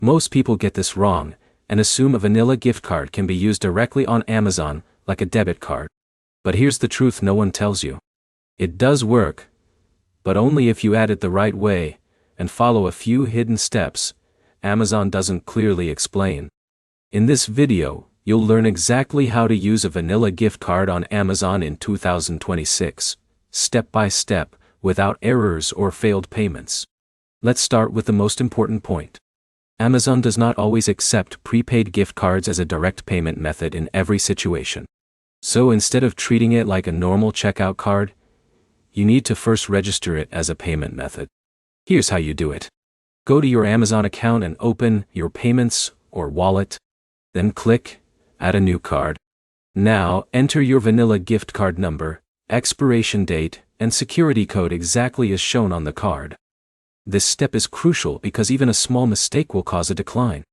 Most people get this wrong and assume a vanilla gift card can be used directly on Amazon like a debit card. But here's the truth no one tells you. It does work, but only if you add it the right way and follow a few hidden steps Amazon doesn't clearly explain. In this video, you'll learn exactly how to use a vanilla gift card on Amazon in 2026, step by step, without errors or failed payments. Let's start with the most important point. Amazon does not always accept prepaid gift cards as a direct payment method in every situation. So instead of treating it like a normal checkout card, you need to first register it as a payment method. Here's how you do it. Go to your Amazon account and open your payments or wallet. Then click Add a new card. Now enter your vanilla gift card number, expiration date, and security code exactly as shown on the card. This step is crucial because even a small mistake will cause a decline.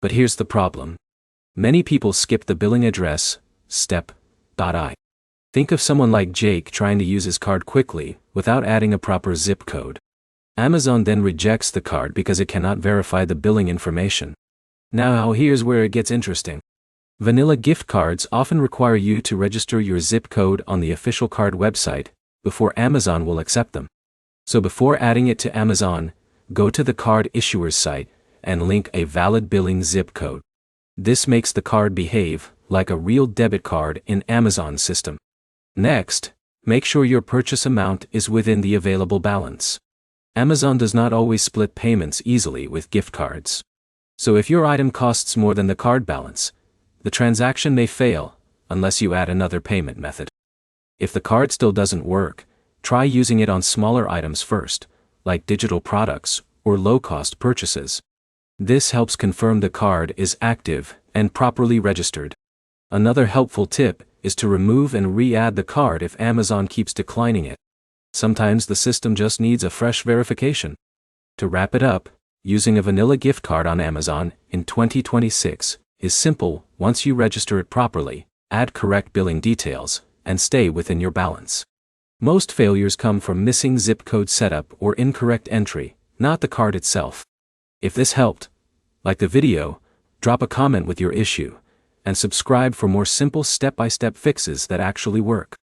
But here's the problem. Many people skip the billing address, step. Think of someone like Jake trying to use his card quickly without adding a proper zip code. Amazon then rejects the card because it cannot verify the billing information. Now here's where it gets interesting. Vanilla gift cards often require you to register your zip code on the official card website before Amazon will accept them. So before adding it to Amazon, go to the card issuer's site and link a valid billing zip code. This makes the card behave like a real debit card in Amazon's system. Next, make sure your purchase amount is within the available balance. Amazon does not always split payments easily with gift cards. So if your item costs more than the card balance, the transaction may fail unless you add another payment method. If the card still doesn't work, try using it on smaller items first, like digital products or low-cost purchases. This helps confirm the card is active and properly registered. Another helpful tip is to remove and re-add the card if Amazon keeps declining it. Sometimes the system just needs a fresh verification. To wrap it up, using a vanilla gift card on Amazon in 2026 is simple once you register it properly, add correct billing details, and stay within your balance. Most failures come from missing zip code setup or incorrect entry, not the card itself. If this helped, like the video, drop a comment with your issue, and subscribe for more simple step-by-step fixes that actually work.